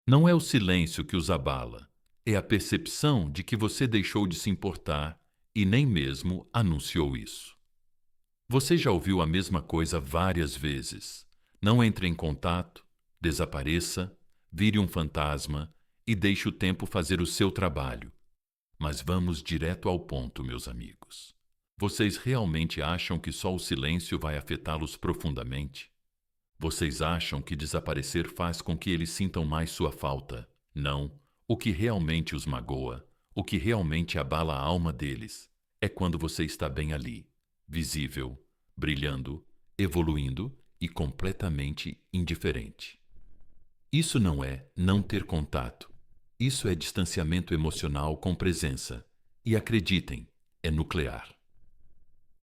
Não é o silêncio que os abala, é a percepção de que você deixou de se importar e nem mesmo anunciou isso. Você já ouviu a mesma coisa várias vezes. Não entre em contato, desapareça, vire um fantasma e deixe o tempo fazer o seu trabalho. Mas vamos direto ao ponto, meus amigos. Vocês realmente acham que só o silêncio vai afetá-los profundamente? Vocês acham que desaparecer faz com que eles sintam mais sua falta? Não. O que realmente os magoa, o que realmente abala a alma deles, é quando você está bem ali, visível, brilhando, evoluindo e completamente indiferente. Isso não é não ter contato. Isso é distanciamento emocional com presença. E acreditem, é nuclear.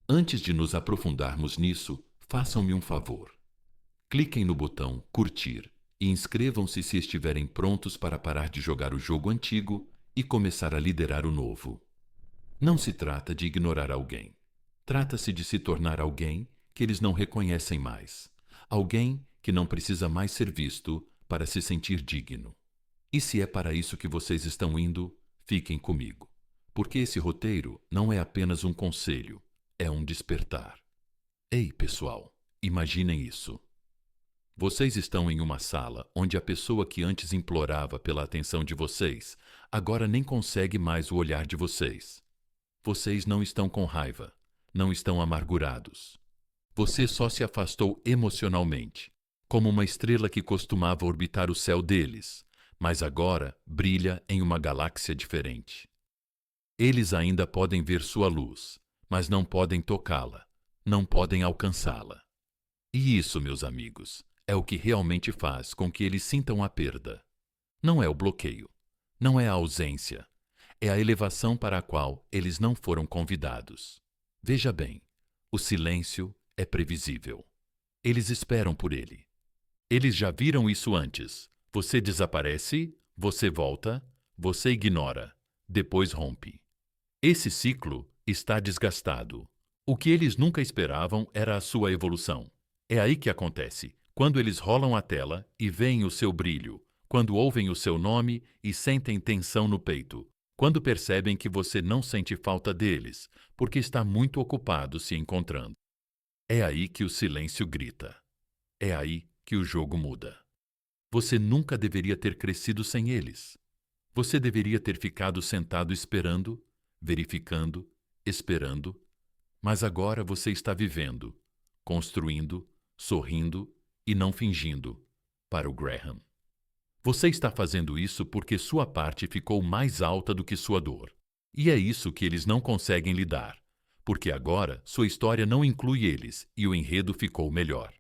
Antes de nos aprofundarmos nisso, façam-me um favor. Cliquem no botão curtir e inscrevam-se se estiverem prontos para parar de jogar o jogo antigo e começar a liderar o novo. Não se trata de ignorar alguém. Trata-se de se tornar alguém que eles não reconhecem mais. Alguém que não precisa mais ser visto para se sentir digno. E se é para isso que vocês estão indo, fiquem comigo. Porque esse roteiro não é apenas um conselho, é um despertar. Ei, pessoal, imaginem isso. Vocês estão em uma sala onde a pessoa que antes implorava pela atenção de vocês agora nem consegue mais o olhar de vocês. Vocês não estão com raiva, não estão amargurados. Você só se afastou emocionalmente, como uma estrela que costumava orbitar o céu deles, mas agora brilha em uma galáxia diferente. Eles ainda podem ver sua luz, mas não podem tocá-la, não podem alcançá-la. E isso, meus amigos, é o que realmente faz com que eles sintam a perda. Não é o bloqueio, não é a ausência, é a elevação para a qual eles não foram convidados. Veja bem, o silêncio é previsível. Eles esperam por ele. Eles já viram isso antes. Você desaparece, você volta, você ignora, depois rompe. Esse ciclo está desgastado. O que eles nunca esperavam era a sua evolução. É aí que acontece, quando eles rolam a tela e veem o seu brilho, quando ouvem o seu nome e sentem tensão no peito, quando percebem que você não sente falta deles, porque está muito ocupado se encontrando. É aí que o silêncio grita. É aí que o jogo muda. Você nunca deveria ter crescido sem eles. Você deveria ter ficado sentado esperando, verificando, esperando, mas agora você está vivendo, construindo, sorrindo e não fingindo, para o Graham. Você está fazendo isso porque sua parte ficou mais alta do que sua dor. E é isso que eles não conseguem lidar, porque agora sua história não inclui eles e o enredo ficou melhor.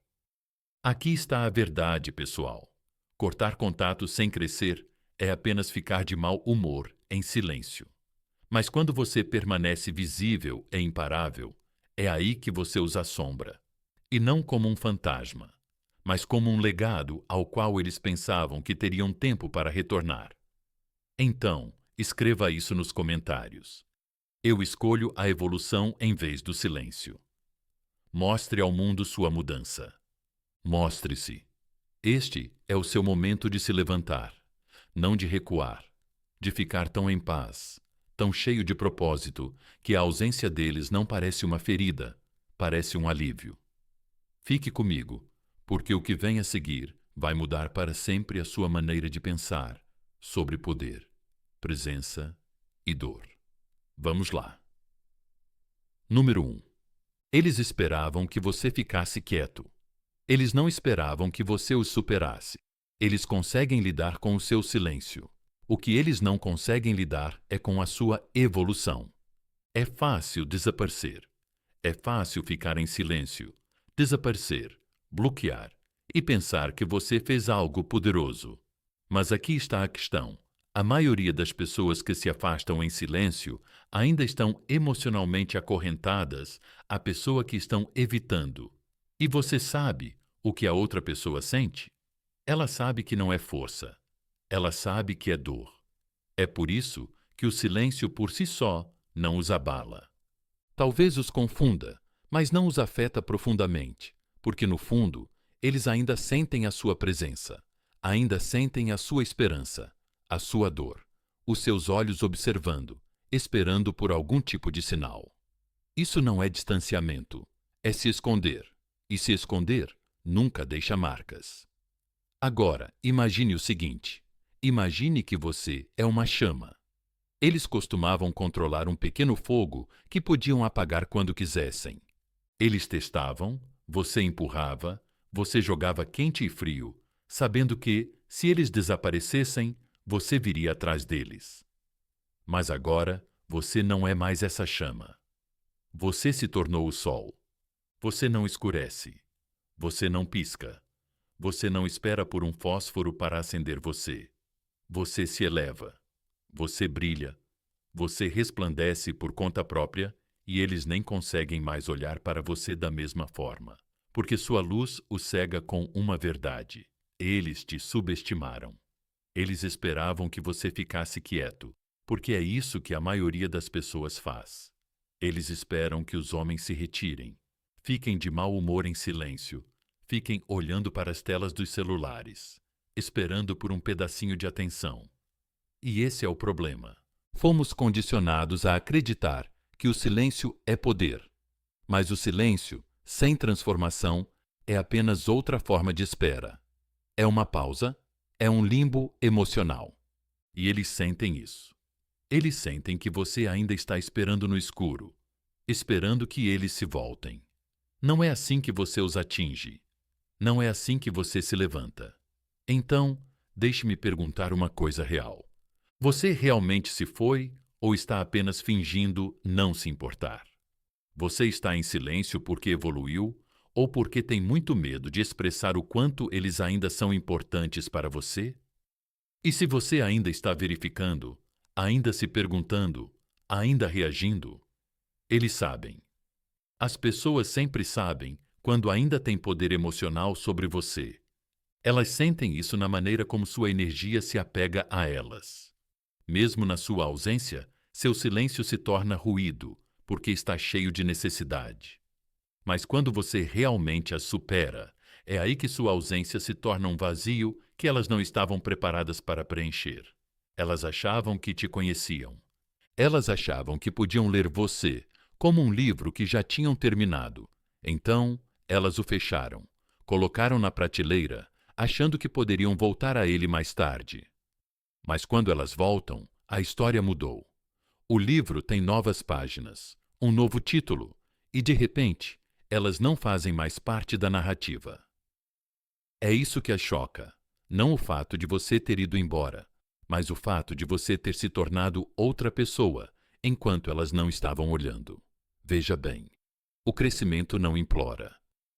Aqui está a verdade, pessoal. Cortar contato sem crescer é apenas ficar de mau humor em silêncio. Mas quando você permanece visível e imparável, é aí que você os assombra. E não como um fantasma, mas como um legado ao qual eles pensavam que teriam tempo para retornar. Então, escreva isso nos comentários. Eu escolho a evolução em vez do silêncio. Mostre ao mundo sua mudança. Mostre-se. Este é o seu momento de se levantar, não de recuar, de ficar tão em paz, tão cheio de propósito, que a ausência deles não parece uma ferida, parece um alívio. Fique comigo, porque o que vem a seguir vai mudar para sempre a sua maneira de pensar sobre poder, presença e dor. Vamos lá. Número 1. Eles esperavam que você ficasse quieto. Eles não esperavam que você os superasse. Eles conseguem lidar com o seu silêncio. O que eles não conseguem lidar é com a sua evolução. É fácil desaparecer. É fácil ficar em silêncio, desaparecer, bloquear e pensar que você fez algo poderoso. Mas aqui está a questão. A maioria das pessoas que se afastam em silêncio ainda estão emocionalmente acorrentadas à pessoa que estão evitando. E você sabe o que a outra pessoa sente? Ela sabe que não é força. Ela sabe que é dor. É por isso que o silêncio por si só não os abala. Talvez os confunda, mas não os afeta profundamente, porque no fundo, eles ainda sentem a sua presença. ainda sentem a sua esperança, a sua dor, os seus olhos observando, esperando por algum tipo de sinal. Isso não é distanciamento, é se esconder. E se esconder nunca deixa marcas. Agora, imagine o seguinte: imagine que você é uma chama. Eles costumavam controlar um pequeno fogo que podiam apagar quando quisessem. Eles testavam, você empurrava, você jogava quente e frio, sabendo que, se eles desaparecessem, você viria atrás deles. Mas agora, você não é mais essa chama. Você se tornou o sol. Você não escurece. Você não pisca. Você não espera por um fósforo para acender você. Você se eleva. Você brilha. Você resplandece por conta própria e eles nem conseguem mais olhar para você da mesma forma, porque sua luz os cega com uma verdade. Eles te subestimaram. Eles esperavam que você ficasse quieto, porque é isso que a maioria das pessoas faz. Eles esperam que os homens se retirem, fiquem de mau humor em silêncio, fiquem olhando para as telas dos celulares, esperando por um pedacinho de atenção. E esse é o problema. Fomos condicionados a acreditar que o silêncio é poder. Mas o silêncio, sem transformação, é apenas outra forma de espera. É uma pausa, é um limbo emocional. E eles sentem isso. Eles sentem que você ainda está esperando no escuro, esperando que eles se voltem. Não é assim que você os atinge. Não é assim que você se levanta. Então, deixe-me perguntar uma coisa real. Você realmente se foi ou está apenas fingindo não se importar? Você está em silêncio porque evoluiu ou porque tem muito medo de expressar o quanto eles ainda são importantes para você? E se você ainda está verificando, ainda se perguntando, ainda reagindo, eles sabem. As pessoas sempre sabem quando ainda têm poder emocional sobre você. Elas sentem isso na maneira como sua energia se apega a elas. Mesmo na sua ausência, seu silêncio se torna ruído, porque está cheio de necessidade. Mas quando você realmente as supera, é aí que sua ausência se torna um vazio que elas não estavam preparadas para preencher. Elas achavam que te conheciam. Elas achavam que podiam ler você, como um livro que já tinham terminado. Então, elas o fecharam, colocaram na prateleira, achando que poderiam voltar a ele mais tarde. Mas quando elas voltam, a história mudou. O livro tem novas páginas, um novo título, e de repente, elas não fazem mais parte da narrativa. É isso que as choca, não o fato de você ter ido embora, mas o fato de você ter se tornado outra pessoa, enquanto elas não estavam olhando. Veja bem, o crescimento não implora,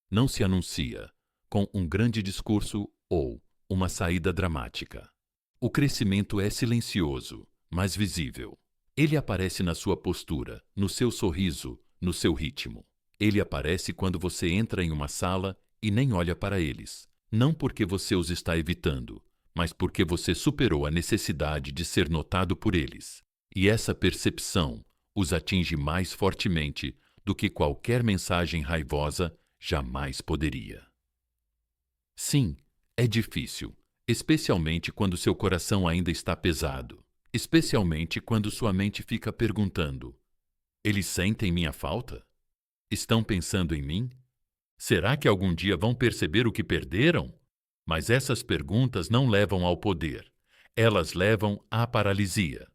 não se anuncia, com um grande discurso ou uma saída dramática. O crescimento é silencioso, mas visível. Ele aparece na sua postura, no seu sorriso, no seu ritmo. Ele aparece quando você entra em uma sala e nem olha para eles, não porque você os está evitando, mas porque você superou a necessidade de ser notado por eles. E essa percepção os atinge mais fortemente do que qualquer mensagem raivosa jamais poderia. Sim, é difícil. Especialmente quando seu coração ainda está pesado. Especialmente quando sua mente fica perguntando: eles sentem minha falta? Estão pensando em mim? Será que algum dia vão perceber o que perderam? Mas essas perguntas não levam ao poder. Elas levam à paralisia.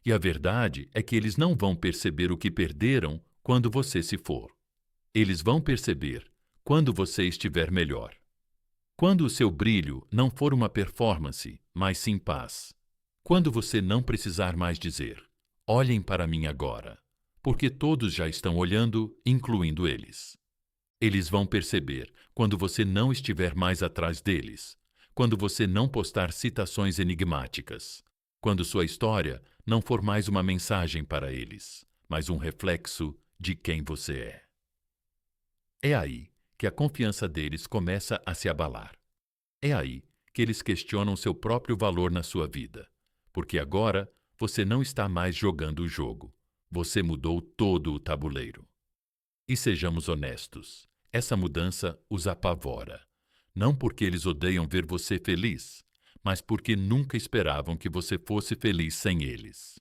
E a verdade é que eles não vão perceber o que perderam quando você se for. Eles vão perceber quando você estiver melhor. Quando o seu brilho não for uma performance, mas sim paz. Quando você não precisar mais dizer, olhem para mim agora, porque todos já estão olhando, incluindo eles. Eles vão perceber quando você não estiver mais atrás deles, quando você não postar citações enigmáticas, quando sua história não for mais uma mensagem para eles, mas um reflexo de quem você é. É aí que a confiança deles começa a se abalar. É aí que eles questionam seu próprio valor na sua vida, porque agora você não está mais jogando o jogo, você mudou todo o tabuleiro. E sejamos honestos, essa mudança os apavora, não porque eles odeiam ver você feliz, mas porque nunca esperavam que você fosse feliz sem eles.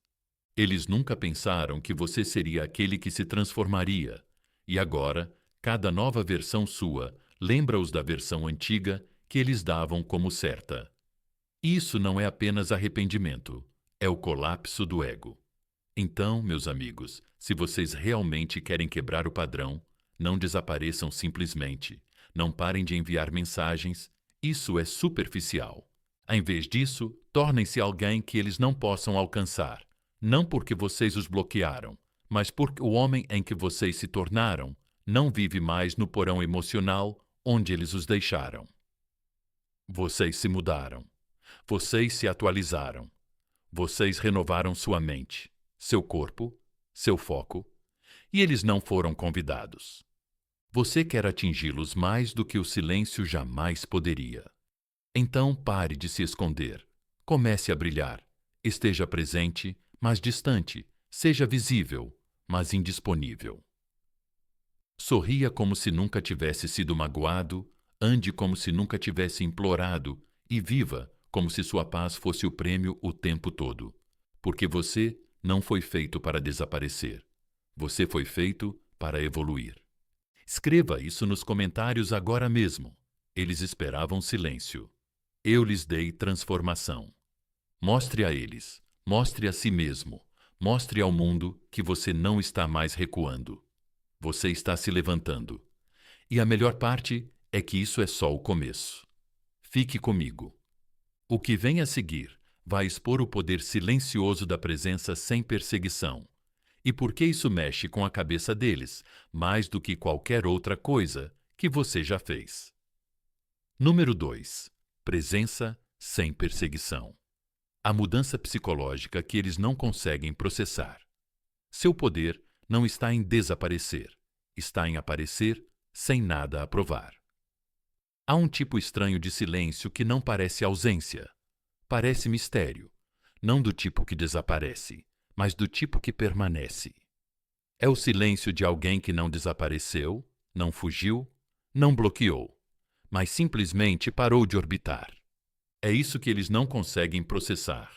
Eles nunca pensaram que você seria aquele que se transformaria, e agora, cada nova versão sua lembra-os da versão antiga que eles davam como certa. Isso não é apenas arrependimento, é o colapso do ego. Então, meus amigos, se vocês realmente querem quebrar o padrão, não desapareçam simplesmente. Não parem de enviar mensagens. Isso é superficial. Em vez disso, tornem-se alguém que eles não possam alcançar. Não porque vocês os bloquearam, mas porque o homem em que vocês se tornaram não vive mais no porão emocional onde eles os deixaram. Vocês se mudaram. Vocês se atualizaram. Vocês renovaram sua mente, seu corpo, seu foco, e eles não foram convidados. Você quer atingi-los mais do que o silêncio jamais poderia. Então pare de se esconder. Comece a brilhar. Esteja presente, mas distante. Seja visível, mas indisponível. Sorria como se nunca tivesse sido magoado, ande como se nunca tivesse implorado e viva como se sua paz fosse o prêmio o tempo todo. Porque você não foi feito para desaparecer. Você foi feito para evoluir. Escreva isso nos comentários agora mesmo. Eles esperavam silêncio. Eu lhes dei transformação. Mostre a eles, mostre a si mesmo, mostre ao mundo que você não está mais recuando. Você está se levantando. E a melhor parte é que isso é só o começo. Fique comigo. O que vem a seguir vai expor o poder silencioso da presença sem perseguição. E por que isso mexe com a cabeça deles, mais do que qualquer outra coisa que você já fez. Número 2. Presença sem perseguição. A mudança psicológica que eles não conseguem processar. Seu poder não está em desaparecer, está em aparecer sem nada a provar. Há um tipo estranho de silêncio que não parece ausência. Parece mistério, não do tipo que desaparece, mas do tipo que permanece. É o silêncio de alguém que não desapareceu, não fugiu, não bloqueou, mas simplesmente parou de orbitar. É isso que eles não conseguem processar.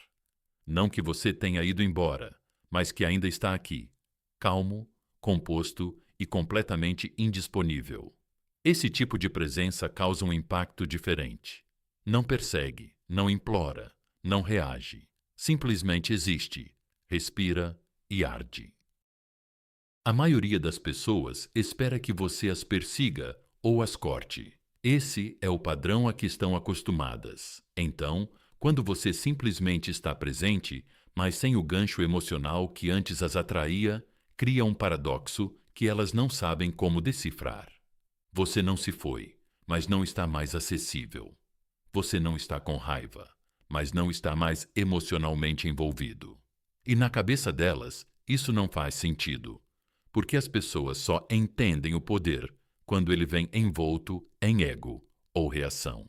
Não que você tenha ido embora, mas que ainda está aqui, calmo, composto e completamente indisponível. Esse tipo de presença causa um impacto diferente. Não persegue, não implora, não reage. Simplesmente existe, respira e arde. A maioria das pessoas espera que você as persiga ou as corte. Esse é o padrão a que estão acostumadas. Então, quando você simplesmente está presente, mas sem o gancho emocional que antes as atraía, cria um paradoxo que elas não sabem como decifrar. Você não se foi, mas não está mais acessível. Você não está com raiva, mas não está mais emocionalmente envolvido. E na cabeça delas, isso não faz sentido, porque as pessoas só entendem o poder quando ele vem envolto em ego ou reação.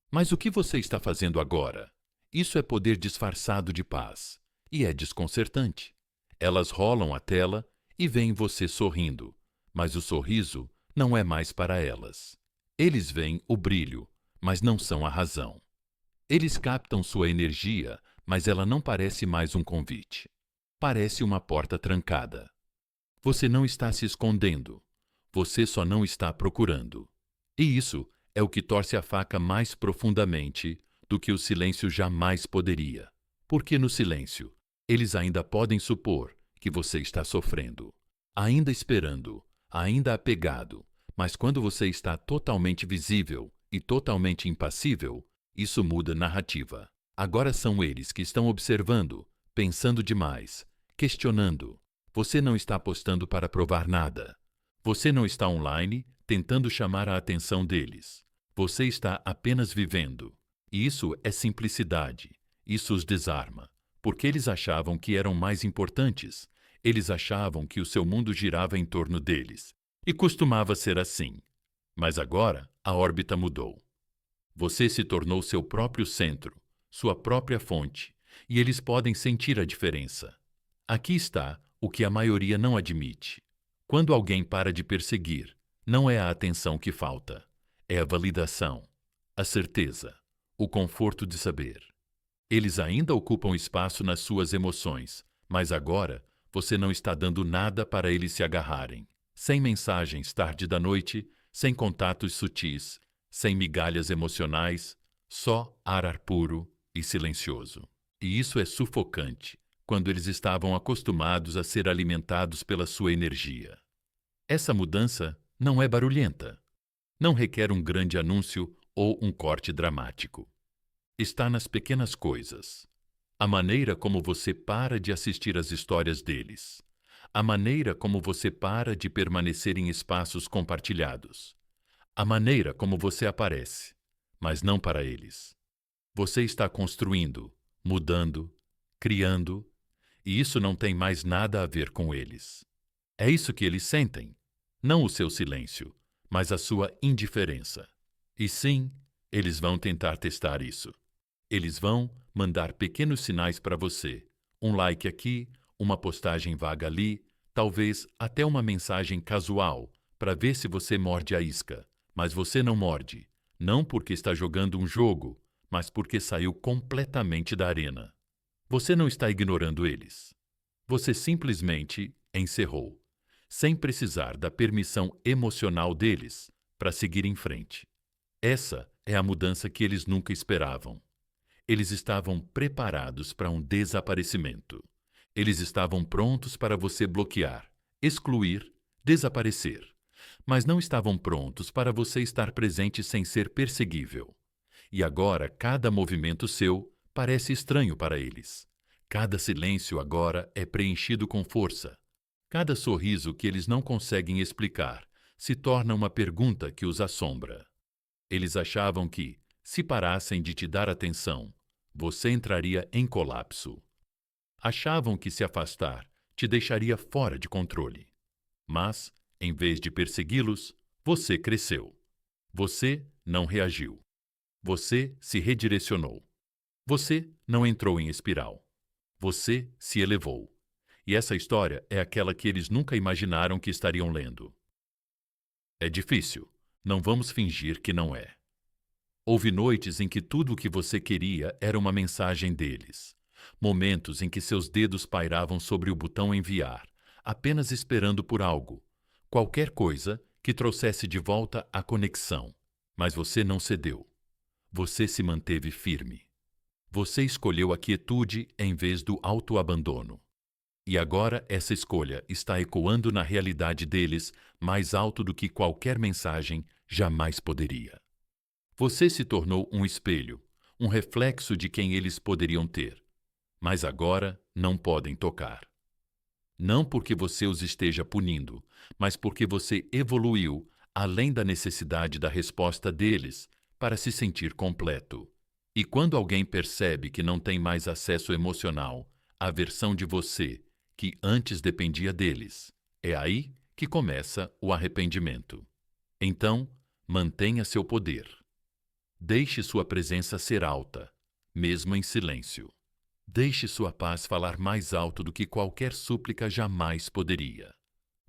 Mas o que você está fazendo agora? Isso é poder disfarçado de paz, e é desconcertante. Elas rolam a tela e veem você sorrindo, mas o sorriso não é mais para elas. Eles veem o brilho, mas não são a razão. Eles captam sua energia, mas ela não parece mais um convite. Parece uma porta trancada. Você não está se escondendo. Você só não está procurando. E isso é o que torce a faca mais profundamente do que o silêncio jamais poderia. Porque no silêncio, eles ainda podem supor que você está sofrendo, ainda esperando, ainda apegado, mas quando você está totalmente visível e totalmente impassível, isso muda a narrativa. Agora são eles que estão observando, pensando demais, questionando. Você não está apostando para provar nada. Você não está online tentando chamar a atenção deles. Você está apenas vivendo. E isso é simplicidade. Isso os desarma, porque eles achavam que eram mais importantes. Eles achavam que o seu mundo girava em torno deles. E costumava ser assim. Mas agora a órbita mudou. Você se tornou seu próprio centro, sua própria fonte, e eles podem sentir a diferença. Aqui está o que a maioria não admite. Quando alguém para de perseguir, não é a atenção que falta, é a validação, a certeza, O conforto de saber. Eles ainda ocupam espaço nas suas emoções, mas agora você não está dando nada para eles se agarrarem. Sem mensagens tarde da noite, sem contatos sutis, sem migalhas emocionais, só ar puro e silencioso. E isso é sufocante, quando eles estavam acostumados a ser alimentados pela sua energia. Essa mudança não é barulhenta. Não requer um grande anúncio ou um corte dramático. Está nas pequenas coisas. A maneira como você para de assistir às histórias deles. A maneira como você para de permanecer em espaços compartilhados. A maneira como você aparece, mas não para eles. Você está construindo, mudando, criando, e isso não tem mais nada a ver com eles. É isso que eles sentem, não o seu silêncio, mas a sua indiferença. E sim, eles vão tentar testar isso. Eles vão mandar pequenos sinais para você. Um like aqui, uma postagem vaga ali, talvez até uma mensagem casual, para ver se você morde a isca. Mas você não morde, não porque está jogando um jogo, mas porque saiu completamente da arena. Você não está ignorando eles. Você simplesmente encerrou, sem precisar da permissão emocional deles para seguir em frente. Essa é a mudança que eles nunca esperavam. Eles estavam preparados para um desaparecimento. Eles estavam prontos para você bloquear, excluir, desaparecer. Mas não estavam prontos para você estar presente sem ser perseguível. E agora cada movimento seu parece estranho para eles. Cada silêncio agora é preenchido com força. Cada sorriso que eles não conseguem explicar se torna uma pergunta que os assombra. Eles achavam que, se parassem de te dar atenção, você entraria em colapso. Achavam que se afastar te deixaria fora de controle. Mas, em vez de persegui-los, você cresceu. Você não reagiu. Você se redirecionou. Você não entrou em espiral. Você se elevou. E essa história é aquela que eles nunca imaginaram que estariam lendo. É difícil. Não vamos fingir que não é. Houve noites em que tudo o que você queria era uma mensagem deles. Momentos em que seus dedos pairavam sobre o botão enviar, apenas esperando por algo. Qualquer coisa que trouxesse de volta a conexão. Mas você não cedeu. Você se manteve firme. Você escolheu a quietude em vez do autoabandono. E agora essa escolha está ecoando na realidade deles mais alto do que qualquer mensagem jamais poderia. Você se tornou um espelho, um reflexo de quem eles poderiam ter. Mas agora não podem tocar. Não porque você os esteja punindo, mas porque você evoluiu além da necessidade da resposta deles para se sentir completo. E quando alguém percebe que não tem mais acesso emocional à versão de você que antes dependia deles, é aí que começa o arrependimento. Então, mantenha seu poder. Deixe sua presença ser alta, mesmo em silêncio. Deixe sua paz falar mais alto do que qualquer súplica jamais poderia.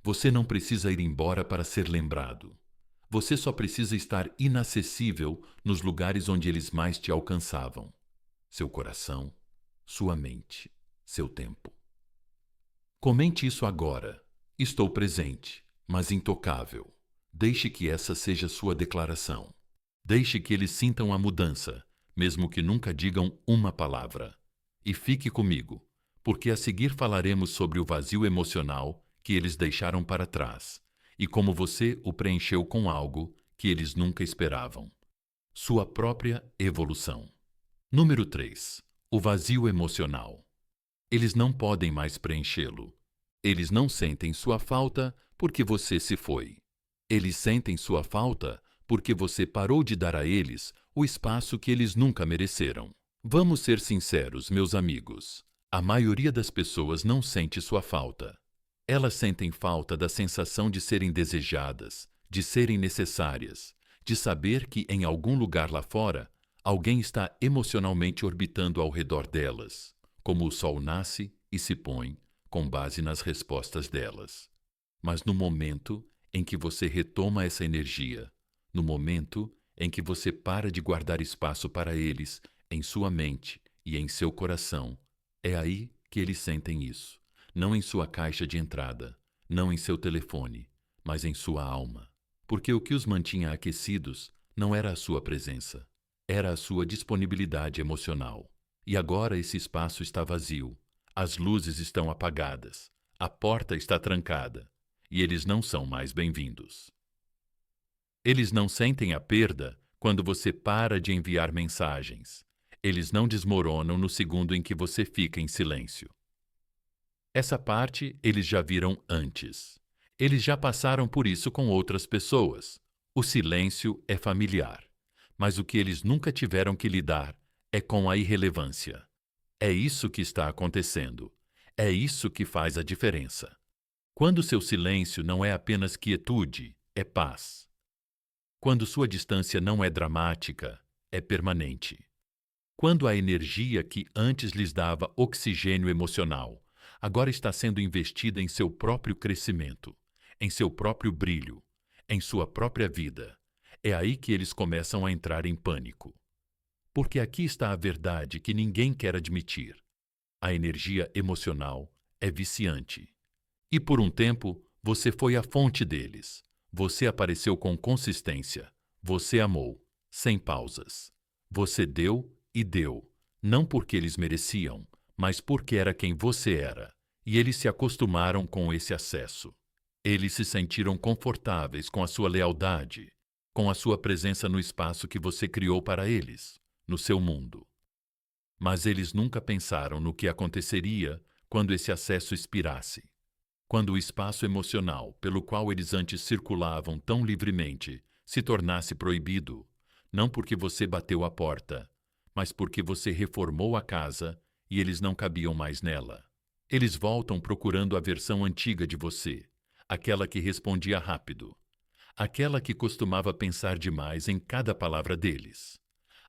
Você não precisa ir embora para ser lembrado. Você só precisa estar inacessível nos lugares onde eles mais te alcançavam. Seu coração, sua mente, seu tempo. Comente isso agora. Estou presente, mas intocável. Deixe que essa seja sua declaração. Deixe que eles sintam a mudança, mesmo que nunca digam uma palavra. E fique comigo, porque a seguir falaremos sobre o vazio emocional que eles deixaram para trás e como você o preencheu com algo que eles nunca esperavam. Sua própria evolução. Número 3. O vazio emocional. Eles não podem mais preenchê-lo. Eles não sentem sua falta porque você se foi. Eles sentem sua falta porque você parou de dar a eles o espaço que eles nunca mereceram. Vamos ser sinceros, meus amigos. A maioria das pessoas não sente sua falta. Elas sentem falta da sensação de serem desejadas, de serem necessárias, de saber que em algum lugar lá fora, alguém está emocionalmente orbitando ao redor delas, como o sol nasce e se põe, com base nas respostas delas. Mas no momento em que você retoma essa energia, no momento em que você para de guardar espaço para eles em sua mente e em seu coração, é aí que eles sentem isso. Não em sua caixa de entrada, não em seu telefone, mas em sua alma. Porque o que os mantinha aquecidos não era a sua presença, era a sua disponibilidade emocional. E agora esse espaço está vazio, as luzes estão apagadas, a porta está trancada, e eles não são mais bem-vindos. Eles não sentem a perda quando você para de enviar mensagens. Eles não desmoronam no segundo em que você fica em silêncio. Essa parte eles já viram antes. Eles já passaram por isso com outras pessoas. O silêncio é familiar, mas o que eles nunca tiveram que lidar é com a irrelevância. É isso que está acontecendo. É isso que faz a diferença. Quando seu silêncio não é apenas quietude, é paz. Quando sua distância não é dramática, é permanente. Quando a energia que antes lhes dava oxigênio emocional agora está sendo investida em seu próprio crescimento, em seu próprio brilho, em sua própria vida, é aí que eles começam a entrar em pânico. Porque aqui está a verdade que ninguém quer admitir. A energia emocional é viciante. E por um tempo, você foi a fonte deles. Você apareceu com consistência. Você amou, sem pausas. Você deu e deu, não porque eles mereciam, mas porque era quem você era. E eles se acostumaram com esse acesso. Eles se sentiram confortáveis com a sua lealdade, com a sua presença no espaço que você criou para eles, no seu mundo. Mas eles nunca pensaram no que aconteceria quando esse acesso expirasse. Quando o espaço emocional pelo qual eles antes circulavam tão livremente se tornasse proibido, não porque você bateu a porta, mas porque você reformou a casa e eles não cabiam mais nela. Eles voltam procurando a versão antiga de você, aquela que respondia rápido, aquela que costumava pensar demais em cada palavra deles,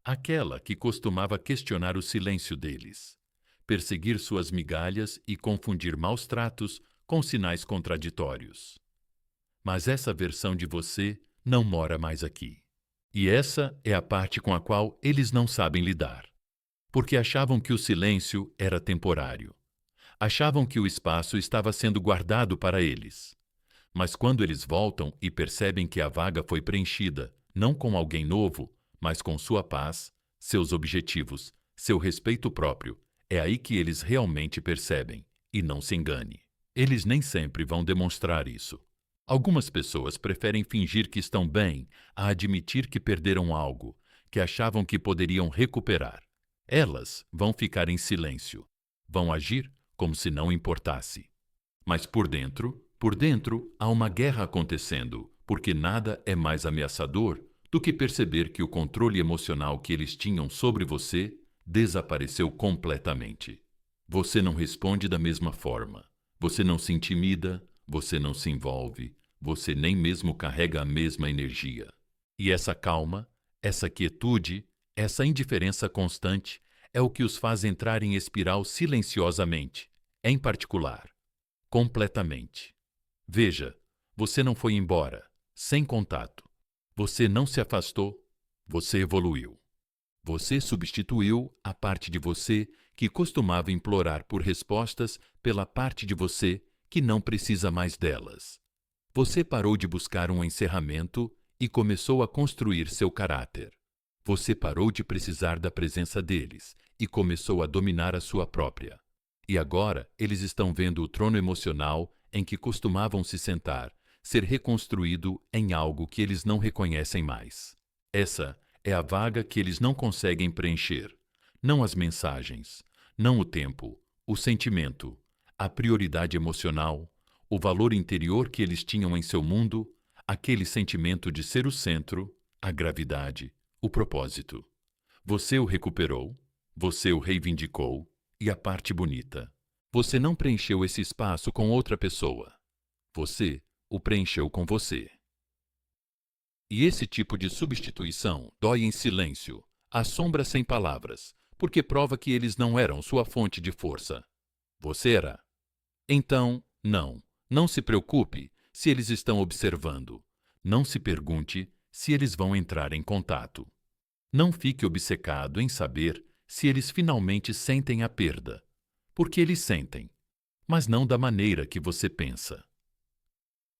aquela que costumava questionar o silêncio deles, perseguir suas migalhas e confundir maus tratos com sinais contraditórios. Mas essa versão de você não mora mais aqui. E essa é a parte com a qual eles não sabem lidar. Porque achavam que o silêncio era temporário. Achavam que o espaço estava sendo guardado para eles. Mas quando eles voltam e percebem que a vaga foi preenchida, não com alguém novo, mas com sua paz, seus objetivos, seu respeito próprio, é aí que eles realmente percebem. E não se engane. Eles nem sempre vão demonstrar isso. Algumas pessoas preferem fingir que estão bem a admitir que perderam algo, que achavam que poderiam recuperar. Elas vão ficar em silêncio. Vão agir como se não importasse. Mas por dentro, há uma guerra acontecendo, porque nada é mais ameaçador do que perceber que o controle emocional que eles tinham sobre você desapareceu completamente. Você não responde da mesma forma. Você não se intimida, você não se envolve, você nem mesmo carrega a mesma energia. E essa calma, essa quietude, essa indiferença constante é o que os faz entrar em espiral silenciosamente, em particular, completamente. Veja, você não foi embora, sem contato. Você não se afastou, você evoluiu. Você substituiu a parte de você que costumava implorar por respostas pela parte de você que não precisa mais delas. Você parou de buscar um encerramento e começou a construir seu caráter. Você parou de precisar da presença deles e começou a dominar a sua própria. E agora eles estão vendo o trono emocional em que costumavam se sentar ser reconstruído em algo que eles não reconhecem mais. Essa é a vaga que eles não conseguem preencher. Não as mensagens, não o tempo, o sentimento, a prioridade emocional, o valor interior que eles tinham em seu mundo, aquele sentimento de ser o centro, a gravidade, o propósito. Você o recuperou, você o reivindicou, e a parte bonita. Você não preencheu esse espaço com outra pessoa. Você o preencheu com você. E esse tipo de substituição dói em silêncio, assombra sem palavras, porque prova que eles não eram sua fonte de força. Você era. Então, não se preocupe se eles estão observando. Não se pergunte se eles vão entrar em contato. Não fique obcecado em saber se eles finalmente sentem a perda, porque eles sentem, mas não da maneira que você pensa.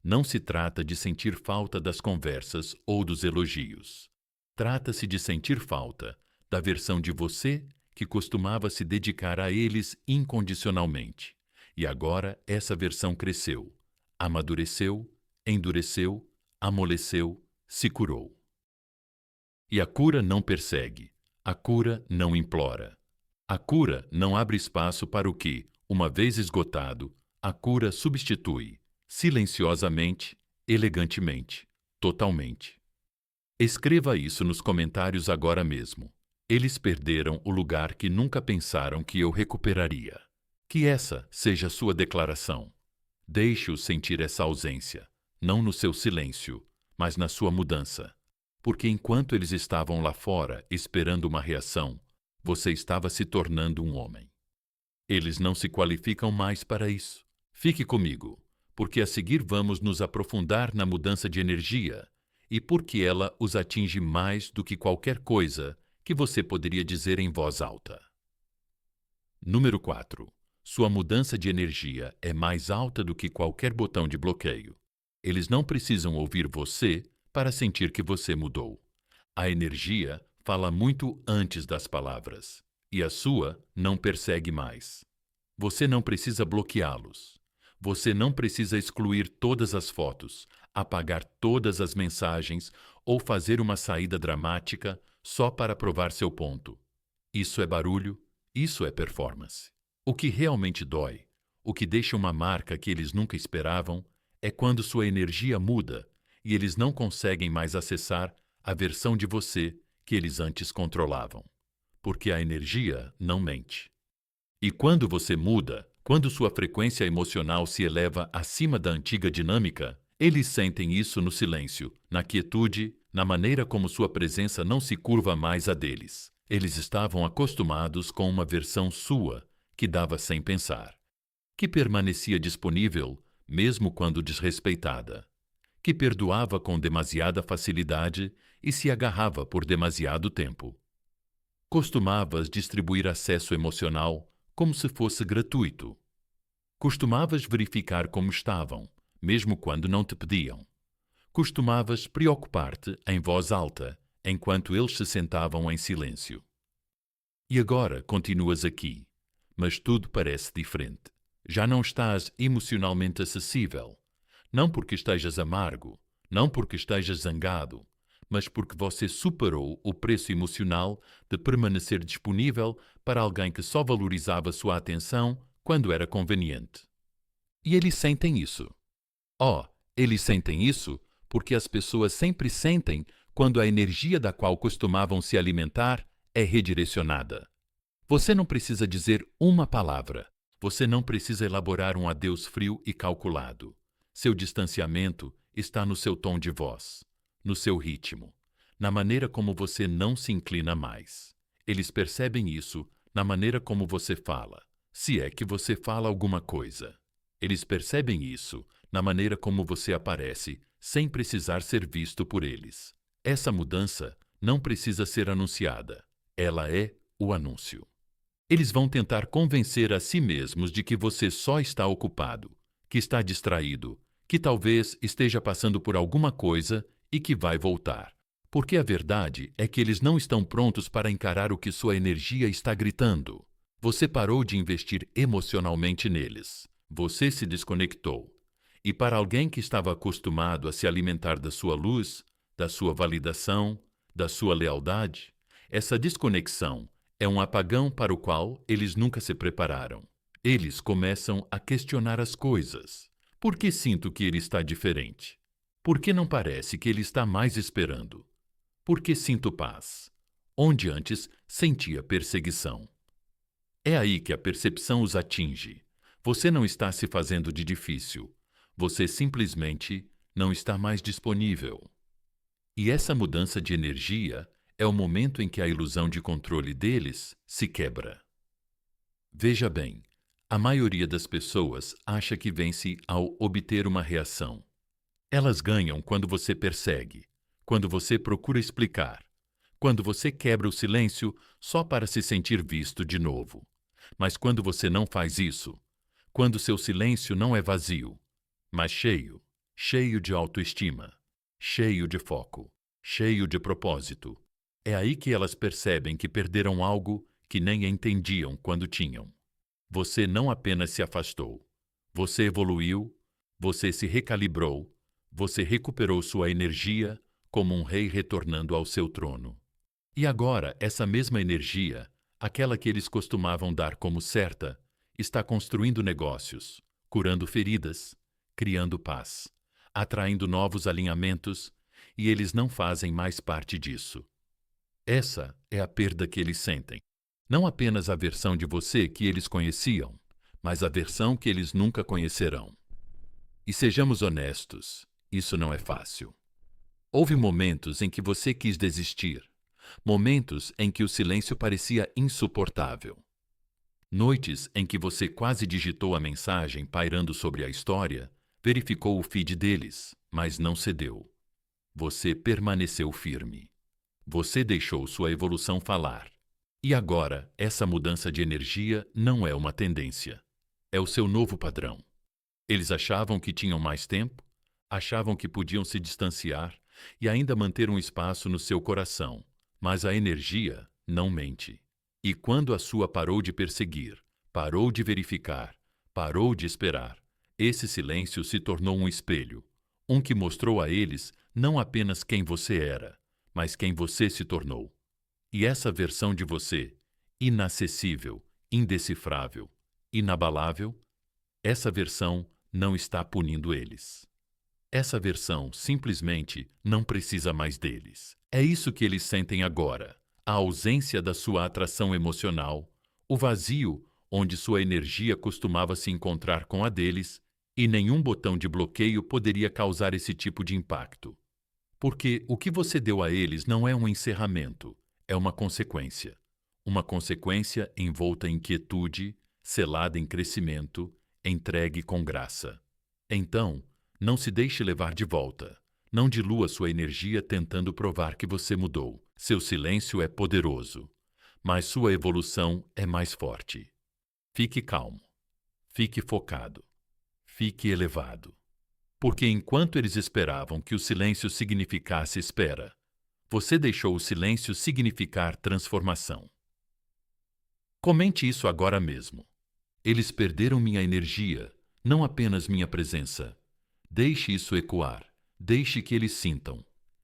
Não se trata de sentir falta das conversas ou dos elogios. Trata-se de sentir falta da versão de você que costumava se dedicar a eles incondicionalmente. E agora essa versão cresceu, amadureceu, endureceu, amoleceu, se curou. E a cura não persegue, a cura não implora. A cura não abre espaço para o que, uma vez esgotado, a cura substitui, silenciosamente, elegantemente, totalmente. Escreva isso nos comentários agora mesmo. Eles perderam o lugar que nunca pensaram que eu recuperaria. Que essa seja sua declaração. Deixe-os sentir essa ausência, não no seu silêncio, mas na sua mudança. Porque enquanto eles estavam lá fora esperando uma reação, você estava se tornando um homem. Eles não se qualificam mais para isso. Fique comigo, porque a seguir vamos nos aprofundar na mudança de energia e porque ela os atinge mais do que qualquer coisa que você poderia dizer em voz alta. Número 4. Sua mudança de energia é mais alta do que qualquer botão de bloqueio. Eles não precisam ouvir você para sentir que você mudou. A energia fala muito antes das palavras, e a sua não persegue mais. Você não precisa bloqueá-los. Você não precisa excluir todas as fotos, apagar todas as mensagens ou fazer uma saída dramática só para provar seu ponto. Isso é barulho, isso é performance. O que realmente dói, o que deixa uma marca que eles nunca esperavam, é quando sua energia muda e eles não conseguem mais acessar a versão de você que eles antes controlavam. Porque a energia não mente. E quando você muda, quando sua frequência emocional se eleva acima da antiga dinâmica, eles sentem isso no silêncio, na quietude, na maneira como sua presença não se curva mais a deles. Eles estavam acostumados com uma versão sua, que dava sem pensar, que permanecia disponível mesmo quando desrespeitada, que perdoava com demasiada facilidade e se agarrava por demasiado tempo. Costumavas distribuir acesso emocional como se fosse gratuito. Costumavas verificar como estavam, mesmo quando não te pediam. Costumavas preocupar-te em voz alta, enquanto eles se sentavam em silêncio. E agora continuas aqui, mas tudo parece diferente. Já não estás emocionalmente acessível. Não porque estejas amargo, não porque estejas zangado, mas porque você superou o preço emocional de permanecer disponível para alguém que só valorizava sua atenção quando era conveniente. E eles sentem isso. Oh, eles sentem isso porque as pessoas sempre sentem quando a energia da qual costumavam se alimentar é redirecionada. Você não precisa dizer uma palavra. Você não precisa elaborar um adeus frio e calculado. Seu distanciamento está no seu tom de voz, no seu ritmo, na maneira como você não se inclina mais. Eles percebem isso na maneira como você fala, se é que você fala alguma coisa. Eles percebem isso na maneira como você aparece, sem precisar ser visto por eles. Essa mudança não precisa ser anunciada. Ela é o anúncio. Eles vão tentar convencer a si mesmos de que você só está ocupado, que está distraído, que talvez esteja passando por alguma coisa e que vai voltar. Porque a verdade é que eles não estão prontos para encarar o que sua energia está gritando. Você parou de investir emocionalmente neles. Você se desconectou. E para alguém que estava acostumado a se alimentar da sua luz, da sua validação, da sua lealdade, essa desconexão é um apagão para o qual eles nunca se prepararam. Eles começam a questionar as coisas. Por que sinto que ele está diferente? Por que não parece que ele está mais esperando? Por que sinto paz, onde antes sentia perseguição? É aí que a percepção os atinge. Você não está se fazendo de difícil. Você simplesmente não está mais disponível. E essa mudança de energia é o momento em que a ilusão de controle deles se quebra. Veja bem, a maioria das pessoas acha que vence ao obter uma reação. Elas ganham quando você persegue, quando você procura explicar, quando você quebra o silêncio só para se sentir visto de novo. Mas quando você não faz isso, quando seu silêncio não é vazio, mas cheio, cheio de autoestima, cheio de foco, cheio de propósito, é aí que elas percebem que perderam algo que nem entendiam quando tinham. Você não apenas se afastou, você evoluiu, você se recalibrou, você recuperou sua energia como um rei retornando ao seu trono. E agora, essa mesma energia, aquela que eles costumavam dar como certa, está construindo negócios, curando feridas, criando paz, atraindo novos alinhamentos, e eles não fazem mais parte disso. Essa é a perda que eles sentem. Não apenas a versão de você que eles conheciam, mas a versão que eles nunca conhecerão. E sejamos honestos, isso não é fácil. Houve momentos em que você quis desistir, momentos em que o silêncio parecia insuportável. Noites em que você quase digitou a mensagem pairando sobre a história, verificou o feed deles, mas não cedeu. Você permaneceu firme. Você deixou sua evolução falar. E agora, essa mudança de energia não é uma tendência. É o seu novo padrão. Eles achavam que tinham mais tempo, achavam que podiam se distanciar e ainda manter um espaço no seu coração, mas a energia não mente. E quando a sua parou de perseguir, parou de verificar, parou de esperar, esse silêncio se tornou um espelho, um que mostrou a eles não apenas quem você era, mas quem você se tornou. E essa versão de você, inacessível, indecifrável, inabalável, essa versão não está punindo eles. Essa versão simplesmente não precisa mais deles. É isso que eles sentem agora, a ausência da sua atração emocional, o vazio onde sua energia costumava se encontrar com a deles, e nenhum botão de bloqueio poderia causar esse tipo de impacto. Porque o que você deu a eles não é um encerramento, é uma consequência. Uma consequência envolta em quietude, selada em crescimento, entregue com graça. Então, não se deixe levar de volta. Não dilua sua energia tentando provar que você mudou. Seu silêncio é poderoso, mas sua evolução é mais forte. Fique calmo. Fique focado. Fique elevado. Porque enquanto eles esperavam que o silêncio significasse espera, você deixou o silêncio significar transformação. Comente isso agora mesmo. Eles perderam minha energia, não apenas minha presença. Deixe isso ecoar. Deixe que eles sintam.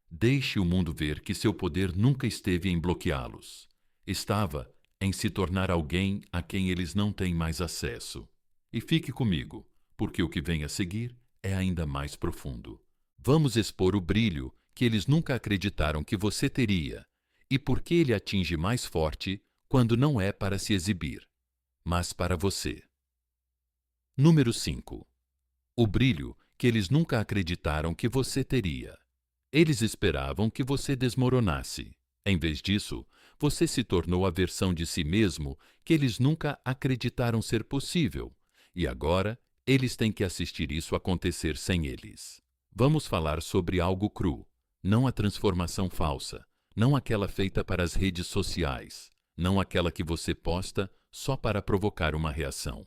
Deixe o mundo ver que seu poder nunca esteve em bloqueá-los. Estava em se tornar alguém a quem eles não têm mais acesso. E fique comigo, porque o que vem a seguir é ainda mais profundo. Vamos expor o brilho que eles nunca acreditaram que você teria e por que ele atinge mais forte quando não é para se exibir, mas para você. Número 5. O brilho que eles nunca acreditaram que você teria. Eles esperavam que você desmoronasse. Em vez disso, você se tornou a versão de si mesmo que eles nunca acreditaram ser possível, e agora eles têm que assistir isso acontecer sem eles. Vamos falar sobre algo cru, não a transformação falsa, não aquela feita para as redes sociais, não aquela que você posta só para provocar uma reação.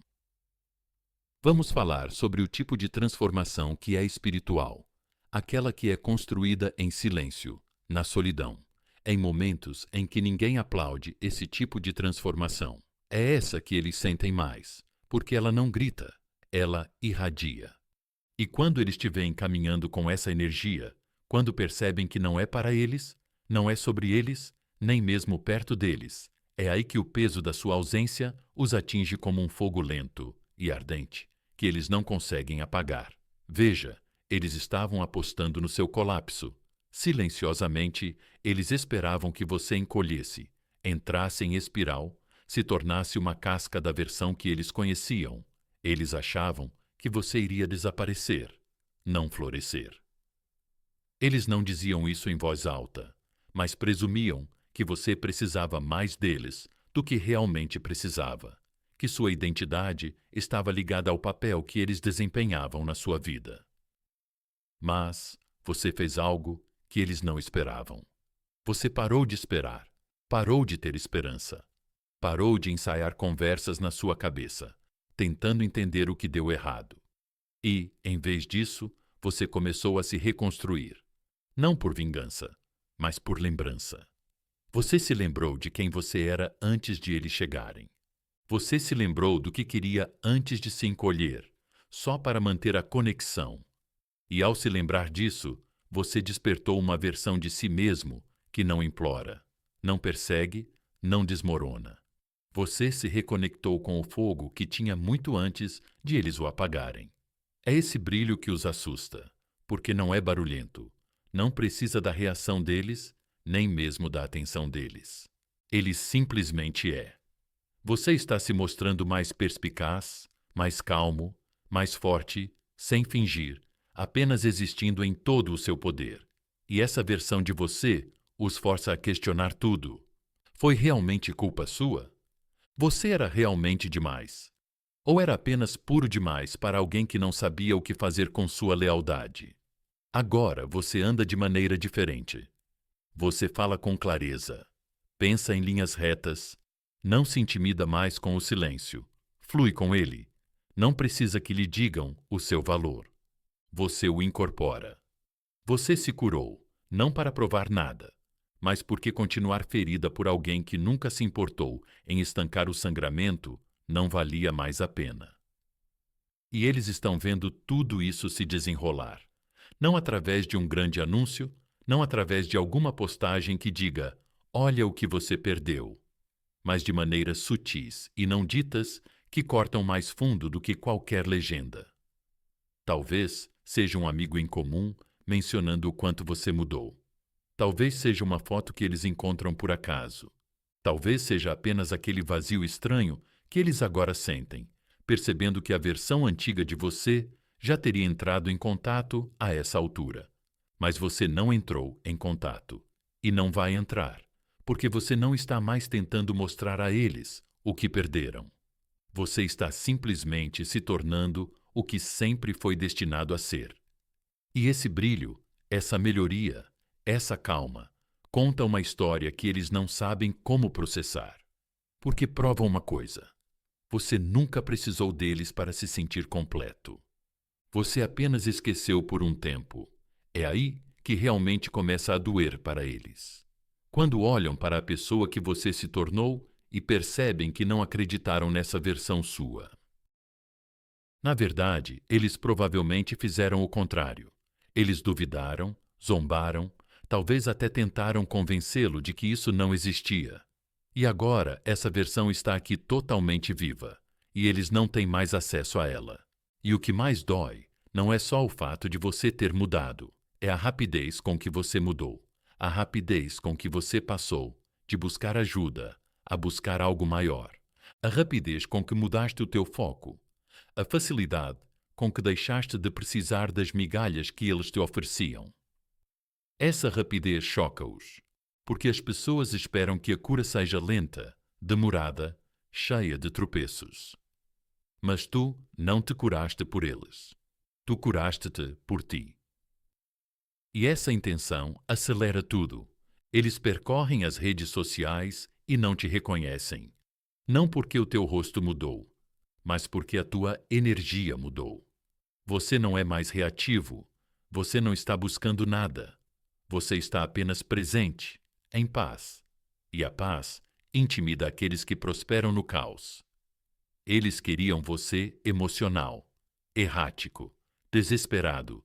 Vamos falar sobre o tipo de transformação que é espiritual, aquela que é construída em silêncio, na solidão, em momentos em que ninguém aplaude esse tipo de transformação. É essa que eles sentem mais, porque ela não grita, ela irradia. E quando eles te veem caminhando com essa energia, quando percebem que não é para eles, não é sobre eles, nem mesmo perto deles, é aí que o peso da sua ausência os atinge como um fogo lento e ardente, que eles não conseguem apagar. Veja, eles estavam apostando no seu colapso. Silenciosamente, eles esperavam que você encolhesse, entrasse em espiral, se tornasse uma casca da versão que eles conheciam. Eles achavam que você iria desaparecer, não florescer. Eles não diziam isso em voz alta, mas presumiam que você precisava mais deles do que realmente precisava, que sua identidade estava ligada ao papel que eles desempenhavam na sua vida. Mas você fez algo que eles não esperavam. Você parou de esperar, parou de ter esperança, parou de ensaiar conversas na sua cabeça, tentando entender o que deu errado. E, em vez disso, você começou a se reconstruir, não por vingança, mas por lembrança. Você se lembrou de quem você era antes de eles chegarem. Você se lembrou do que queria antes de se encolher, só para manter a conexão. E ao se lembrar disso, você despertou uma versão de si mesmo que não implora, não persegue, não desmorona. Você se reconectou com o fogo que tinha muito antes de eles o apagarem. É esse brilho que os assusta, porque não é barulhento, não precisa da reação deles, nem mesmo da atenção deles. Ele simplesmente é. Você está se mostrando mais perspicaz, mais calmo, mais forte, sem fingir, apenas existindo em todo o seu poder. E essa versão de você os força a questionar tudo. Foi realmente culpa sua? Você era realmente demais? Ou era apenas puro demais para alguém que não sabia o que fazer com sua lealdade? Agora você anda de maneira diferente. Você fala com clareza, pensa em linhas retas, não se intimida mais com o silêncio, flui com ele, não precisa que lhe digam o seu valor. Você o incorpora. Você se curou, não para provar nada, mas porque continuar ferida por alguém que nunca se importou em estancar o sangramento não valia mais a pena. E eles estão vendo tudo isso se desenrolar, não através de um grande anúncio, não através de alguma postagem que diga "Olha o que você perdeu", mas de maneiras sutis e não ditas que cortam mais fundo do que qualquer legenda. Talvez seja um amigo em comum mencionando o quanto você mudou. Talvez seja uma foto que eles encontram por acaso. Talvez seja apenas aquele vazio estranho que eles agora sentem, percebendo que a versão antiga de você já teria entrado em contato a essa altura. Mas você não entrou em contato. E não vai entrar, porque você não está mais tentando mostrar a eles o que perderam. Você está simplesmente se tornando o que sempre foi destinado a ser. E esse brilho, essa melhoria, essa calma, conta uma história que eles não sabem como processar. Porque prova uma coisa: você nunca precisou deles para se sentir completo. Você apenas esqueceu por um tempo. É aí que realmente começa a doer para eles. Quando olham para a pessoa que você se tornou e percebem que não acreditaram nessa versão sua. Na verdade, eles provavelmente fizeram o contrário. Eles duvidaram, zombaram, talvez até tentaram convencê-lo de que isso não existia. E agora essa versão está aqui totalmente viva, e eles não têm mais acesso a ela. E o que mais dói não é só o fato de você ter mudado, é a rapidez com que você mudou, a rapidez com que você passou de buscar ajuda a buscar algo maior, a rapidez com que mudaste o teu foco, a facilidade com que deixaste de precisar das migalhas que eles te ofereciam. Essa rapidez choca-os, porque as pessoas esperam que a cura seja lenta, demorada, cheia de tropeços. Mas tu não te curaste por eles. Tu curaste-te por ti. E essa intenção acelera tudo. Eles percorrem as redes sociais e não te reconhecem. Não porque o teu rosto mudou, mas porque a tua energia mudou. Você não é mais reativo. Você não está buscando nada. Você está apenas presente, em paz. E a paz intimida aqueles que prosperam no caos. Eles queriam você emocional, errático, desesperado.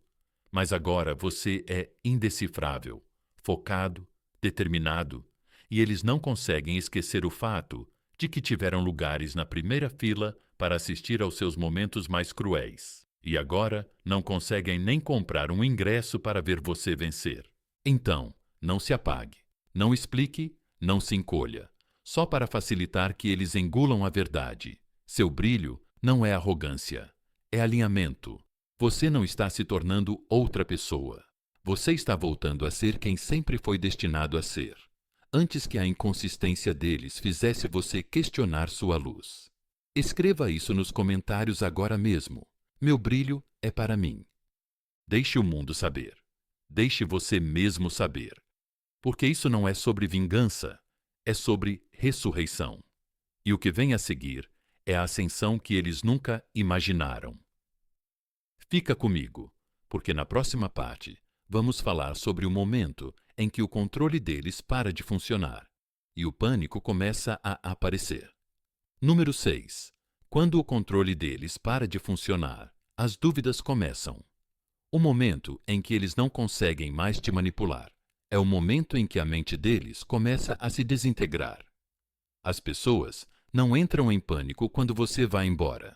Mas agora você é indecifrável, focado, determinado, e eles não conseguem esquecer o fato de que tiveram lugares na primeira fila para assistir aos seus momentos mais cruéis. E agora não conseguem nem comprar um ingresso para ver você vencer. Então, não se apague, não explique, não se encolha, só para facilitar que eles engulam a verdade. Seu brilho não é arrogância, é alinhamento. Você não está se tornando outra pessoa. Você está voltando a ser quem sempre foi destinado a ser, antes que a inconsistência deles fizesse você questionar sua luz. Escreva isso nos comentários agora mesmo. Meu brilho é para mim. Deixe o mundo saber. deixe você mesmo saber. Porque isso não é sobre vingança, é sobre ressurreição. E o que vem a seguir é a ascensão que eles nunca imaginaram. Fica comigo, porque na próxima parte vamos falar sobre o momento em que o controle deles para de funcionar e o pânico começa a aparecer. Número 6. Quando o controle deles para de funcionar, as dúvidas começam. O momento em que eles não conseguem mais te manipular é o momento em que a mente deles começa a se desintegrar. As pessoas não entram em pânico quando você vai embora.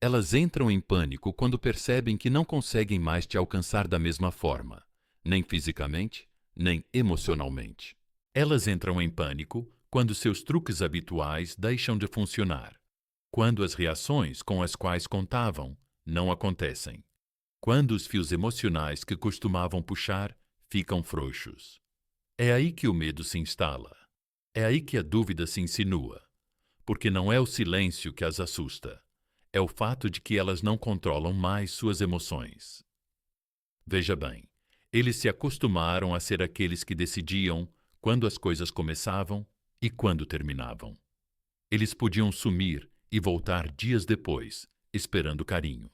Elas entram em pânico quando percebem que não conseguem mais te alcançar da mesma forma, nem fisicamente, nem emocionalmente. Elas entram em pânico quando seus truques habituais deixam de funcionar, quando as reações com as quais contavam não acontecem, quando os fios emocionais que costumavam puxar ficam frouxos. É aí que o medo se instala. É aí que a dúvida se insinua, porque não é o silêncio que as assusta. É o fato de que elas não controlam mais suas emoções. Veja bem, eles se acostumaram a ser aqueles que decidiam quando as coisas começavam e quando terminavam. Eles podiam sumir e voltar dias depois, esperando carinho.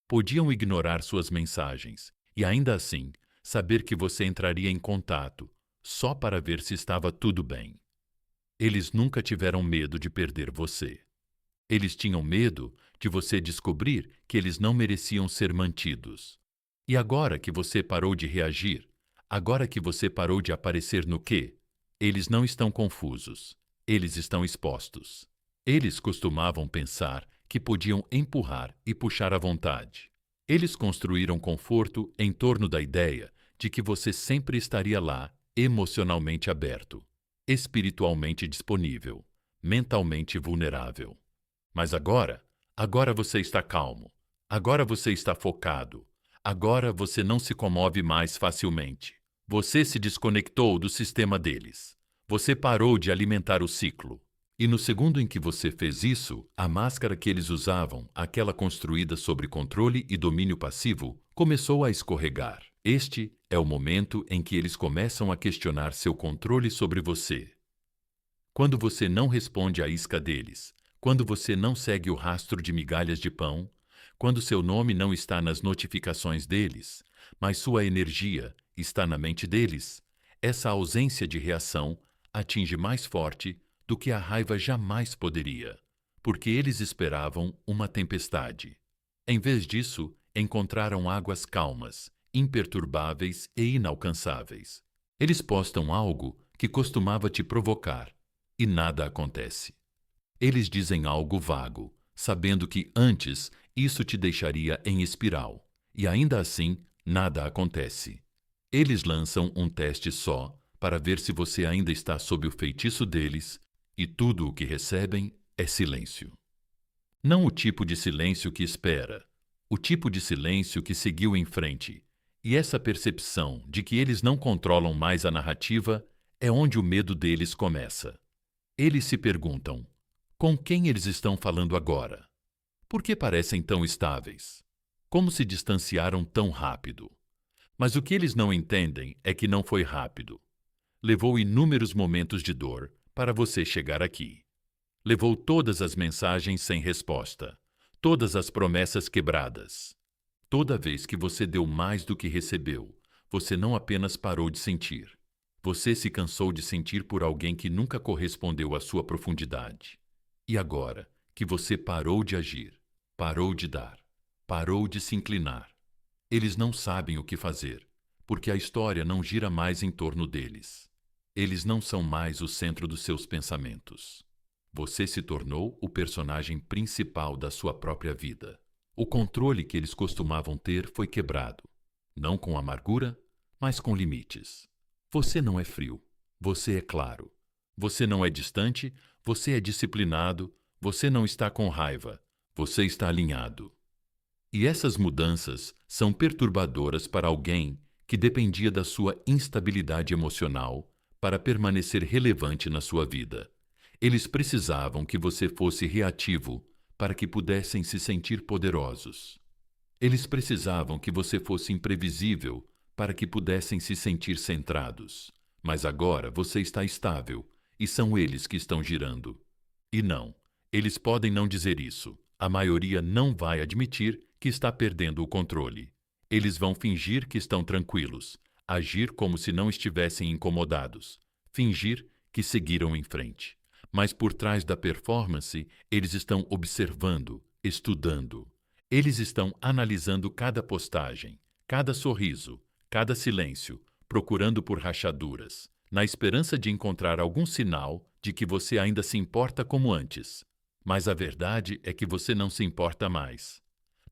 Podiam ignorar suas mensagens e, ainda assim, saber que você entraria em contato só para ver se estava tudo bem. Eles nunca tiveram medo de perder você. Eles tinham medo de você descobrir que eles não mereciam ser mantidos. E agora que você parou de reagir, agora que você parou de aparecer no quê, eles não estão confusos. Eles estão expostos. Eles costumavam pensar que podiam empurrar e puxar à vontade. Eles construíram conforto em torno da ideia de que você sempre estaria lá, emocionalmente aberto, espiritualmente disponível, mentalmente vulnerável. Mas agora você está calmo, agora você está focado, agora você não se comove mais facilmente. Você se desconectou do sistema deles. Você parou de alimentar o ciclo. E no segundo em que você fez isso, a máscara que eles usavam, aquela construída sobre controle e domínio passivo, começou a escorregar. Este é o momento em que eles começam a questionar seu controle sobre você. Quando você não responde à isca deles, quando você não segue o rastro de migalhas de pão, quando seu nome não está nas notificações deles, mas sua energia está na mente deles, essa ausência de reação atinge mais forte do que a raiva jamais poderia, porque eles esperavam uma tempestade. Em vez disso, encontraram águas calmas, imperturbáveis e inalcançáveis. Eles postam algo que costumava te provocar, e nada acontece. Eles dizem algo vago, sabendo que antes isso te deixaria em espiral, e ainda assim nada acontece. Eles lançam um teste só para ver se você ainda está sob o feitiço deles, e tudo o que recebem é silêncio. Não o tipo de silêncio que espera, o tipo de silêncio que seguiu em frente. E essa percepção de que eles não controlam mais a narrativa é onde o medo deles começa. Eles se perguntam: com quem eles estão falando agora? Por que parecem tão estáveis? Como se distanciaram tão rápido? Mas o que eles não entendem é que não foi rápido. Levou inúmeros momentos de dor para você chegar aqui. Levou todas as mensagens sem resposta, todas as promessas quebradas. Toda vez que você deu mais do que recebeu, você não apenas parou de sentir. Você se cansou de sentir por alguém que nunca correspondeu à sua profundidade. E agora que você parou de agir, parou de dar, parou de se inclinar, eles não sabem o que fazer, porque a história não gira mais em torno deles. Eles não são mais o centro dos seus pensamentos. Você se tornou o personagem principal da sua própria vida. O controle que eles costumavam ter foi quebrado, não com amargura, mas com limites. Você não é frio, você é claro. Você não é distante, você é disciplinado, você não está com raiva, você está alinhado. E essas mudanças são perturbadoras para alguém que dependia da sua instabilidade emocional para permanecer relevante na sua vida. Eles precisavam que você fosse reativo para que pudessem se sentir poderosos. Eles precisavam que você fosse imprevisível para que pudessem se sentir centrados. Mas agora você está estável, e são eles que estão girando. E não, eles podem não dizer isso. A maioria não vai admitir que está perdendo o controle. Eles vão fingir que estão tranquilos, agir como se não estivessem incomodados, fingir que seguiram em frente. Mas por trás da performance, eles estão observando, estudando. Eles estão analisando cada postagem, cada sorriso, cada silêncio, procurando por rachaduras, na esperança de encontrar algum sinal de que você ainda se importa como antes. Mas a verdade é que você não se importa mais.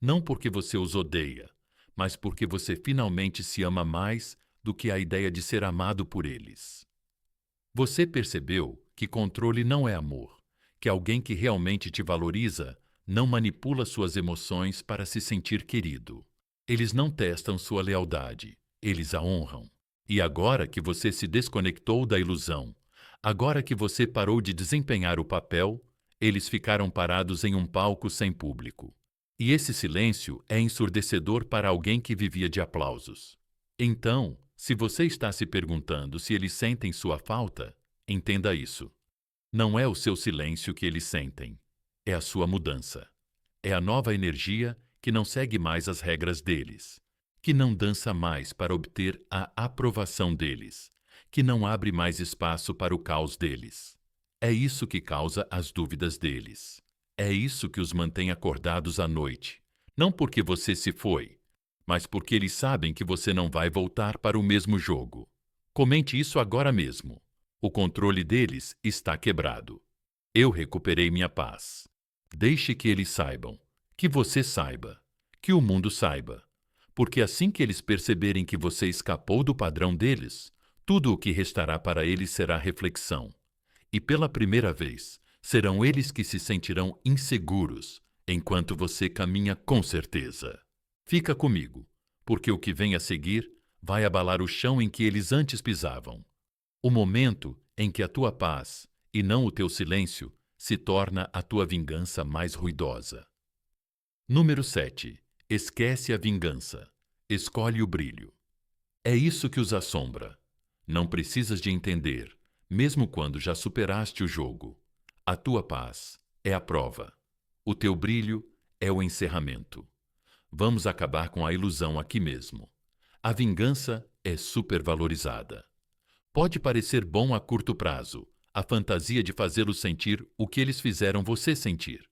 Não porque você os odeia, mas porque você finalmente se ama mais do que a ideia de ser amado por eles. Você percebeu que controle não é amor, que alguém que realmente te valoriza não manipula suas emoções para se sentir querido. Eles não testam sua lealdade, eles a honram. E agora que você se desconectou da ilusão, agora que você parou de desempenhar o papel, eles ficaram parados em um palco sem público. E esse silêncio é ensurdecedor para alguém que vivia de aplausos. Então, se você está se perguntando se eles sentem sua falta, entenda isso. Não é o seu silêncio que eles sentem, é a sua mudança. É a nova energia que não segue mais as regras deles, que não dança mais para obter a aprovação deles, que não abre mais espaço para o caos deles. É isso que causa as dúvidas deles. É isso que os mantém acordados à noite, não porque você se foi, mas porque eles sabem que você não vai voltar para o mesmo jogo. Comente isso agora mesmo. O controle deles está quebrado. Eu recuperei minha paz. Deixe que eles saibam, que você saiba, que o mundo saiba. Porque assim que eles perceberem que você escapou do padrão deles, tudo o que restará para eles será reflexão. E pela primeira vez, serão eles que se sentirão inseguros, enquanto você caminha com certeza. Fica comigo, porque o que vem a seguir vai abalar o chão em que eles antes pisavam. O momento em que a tua paz, e não o teu silêncio, se torna a tua vingança mais ruidosa. Número 7. Esquece a vingança. Escolhe o brilho. É isso que os assombra. Não precisas de entender, mesmo quando já superaste o jogo. A tua paz é a prova. O teu brilho é o encerramento. Vamos acabar com a ilusão aqui mesmo. A vingança é supervalorizada. Pode parecer bom a curto prazo, a fantasia de fazê-los sentir o que eles fizeram você sentir.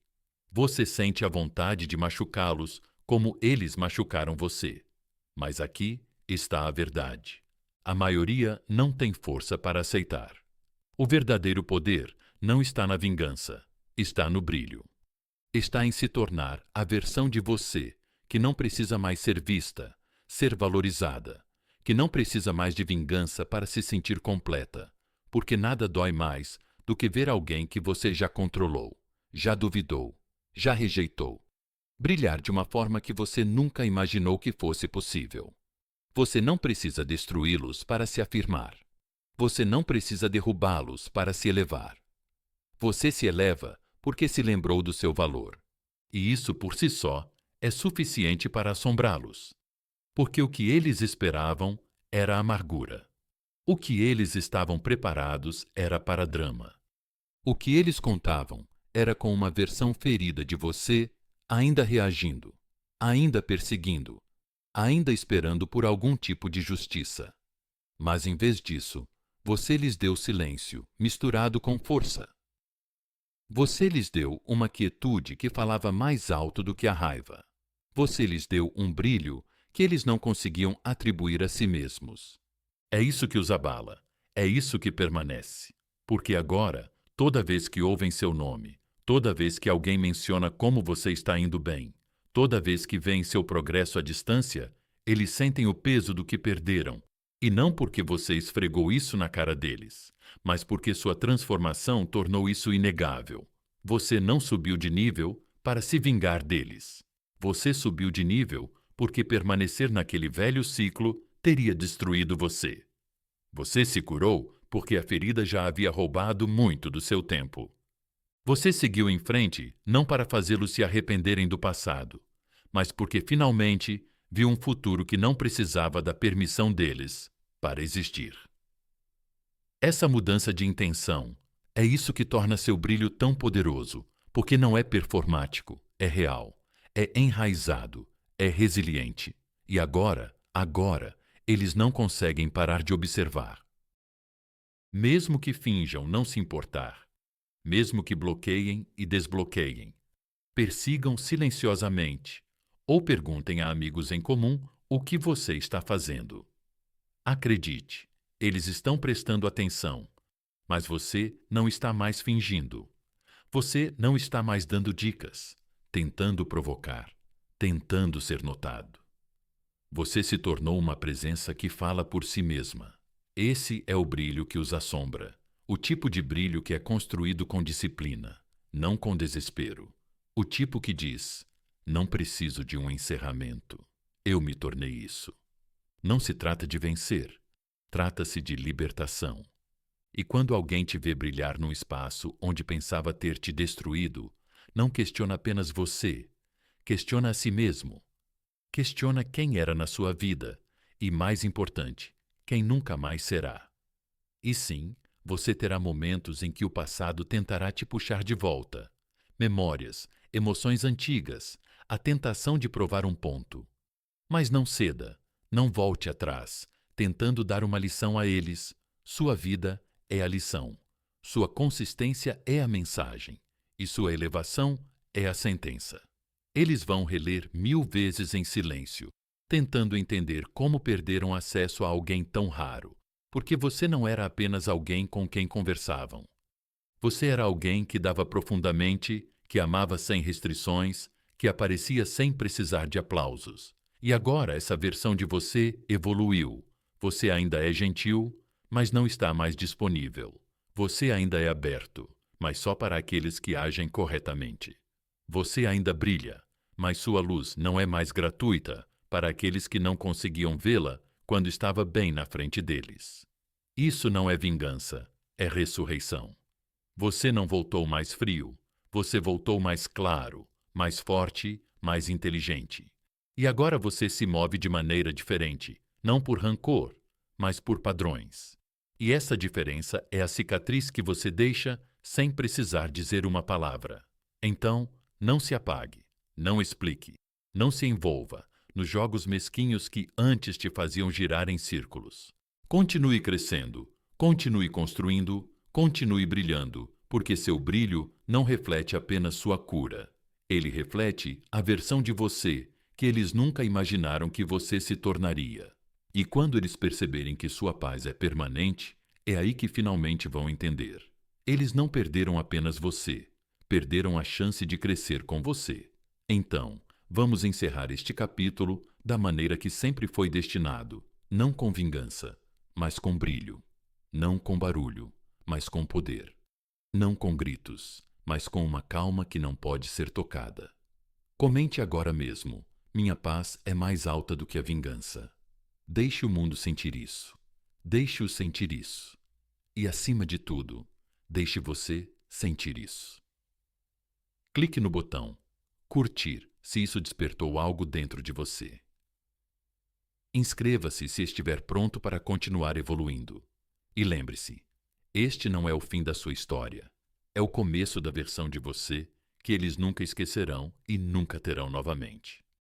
Você sente a vontade de machucá-los como eles machucaram você. Mas aqui está a verdade. A maioria não tem força para aceitar. O verdadeiro poder não está na vingança, está no brilho. Está em se tornar a versão de você que não precisa mais ser vista, ser valorizada, que não precisa mais de vingança para se sentir completa, porque nada dói mais do que ver alguém que você já controlou, já duvidou, já rejeitou, brilhar de uma forma que você nunca imaginou que fosse possível. Você não precisa destruí-los para se afirmar. Você não precisa derrubá-los para se elevar. Você se eleva porque se lembrou do seu valor. E isso por si só é suficiente para assombrá-los. Porque o que eles esperavam era amargura. O que eles estavam preparados era para drama. O que eles contavam era com uma versão ferida de você ainda reagindo, ainda perseguindo, ainda esperando por algum tipo de justiça. Mas em vez disso, você lhes deu silêncio misturado com força. Você lhes deu uma quietude que falava mais alto do que a raiva. Você lhes deu um brilho que eles não conseguiam atribuir a si mesmos. É isso que os abala, é isso que permanece. Porque agora, toda vez que ouvem seu nome, toda vez que alguém menciona como você está indo bem, toda vez que veem seu progresso à distância, eles sentem o peso do que perderam. E não porque você esfregou isso na cara deles, mas porque sua transformação tornou isso inegável. Você não subiu de nível para se vingar deles. Você subiu de nível porque permanecer naquele velho ciclo teria destruído você. Você se curou porque a ferida já havia roubado muito do seu tempo. Você seguiu em frente não para fazê-los se arrependerem do passado, mas porque finalmente Viu um futuro que não precisava da permissão deles para existir. Essa mudança de intenção é isso que torna seu brilho tão poderoso, porque não é performático, é real, é enraizado, é resiliente. E agora, eles não conseguem parar de observar. Mesmo que finjam não se importar, mesmo que bloqueiem e desbloqueiem, persigam silenciosamente ou perguntem a amigos em comum o que você está fazendo. Acredite, eles estão prestando atenção, mas você não está mais fingindo. Você não está mais dando dicas, tentando provocar, tentando ser notado. Você se tornou uma presença que fala por si mesma. Esse é o brilho que os assombra, o tipo de brilho que é construído com disciplina, não com desespero. O tipo que diz: não preciso de um encerramento. Eu me tornei isso. Não se trata de vencer, trata-se de libertação. E quando alguém te vê brilhar num espaço onde pensava ter te destruído, não questiona apenas você, questiona a si mesmo. Questiona quem era na sua vida e, mais importante, quem nunca mais será. E sim, você terá momentos em que o passado tentará te puxar de volta. Memórias, emoções antigas, a tentação de provar um ponto. Mas não ceda, não volte atrás, tentando dar uma lição a eles. Sua vida é a lição. Sua consistência é a mensagem. E sua elevação é a sentença. Eles vão reler 1000 vezes em silêncio, tentando entender como perderam acesso a alguém tão raro, porque você não era apenas alguém com quem conversavam. Você era alguém que dava profundamente, que amava sem restrições, que aparecia sem precisar de aplausos. E agora essa versão de você evoluiu. Você ainda é gentil, mas não está mais disponível. Você ainda é aberto, mas só para aqueles que agem corretamente. Você ainda brilha, mas sua luz não é mais gratuita para aqueles que não conseguiam vê-la quando estava bem na frente deles. Isso não é vingança, é ressurreição. Você não voltou mais frio, você voltou mais claro, mais forte, mais inteligente. E agora você se move de maneira diferente, não por rancor, mas por padrões. E essa diferença é a cicatriz que você deixa sem precisar dizer uma palavra. Então, não se apague, não explique, não se envolva nos jogos mesquinhos que antes te faziam girar em círculos. Continue crescendo, continue construindo, continue brilhando, porque seu brilho não reflete apenas sua cura. Ele reflete a versão de você que eles nunca imaginaram que você se tornaria. E quando eles perceberem que sua paz é permanente, é aí que finalmente vão entender. Eles não perderam apenas você, perderam a chance de crescer com você. Então, vamos encerrar este capítulo da maneira que sempre foi destinado, não com vingança, mas com brilho. Não com barulho, mas com poder. Não com gritos, mas com uma calma que não pode ser tocada. Comente agora mesmo: minha paz é mais alta do que a vingança. Deixe o mundo sentir isso. Deixe-o sentir isso. E, acima de tudo, deixe você sentir isso. Clique no botão curtir se isso despertou algo dentro de você. Inscreva-se se estiver pronto para continuar evoluindo. E lembre-se, este não é o fim da sua história. É o começo da versão de você que eles nunca esquecerão e nunca terão novamente.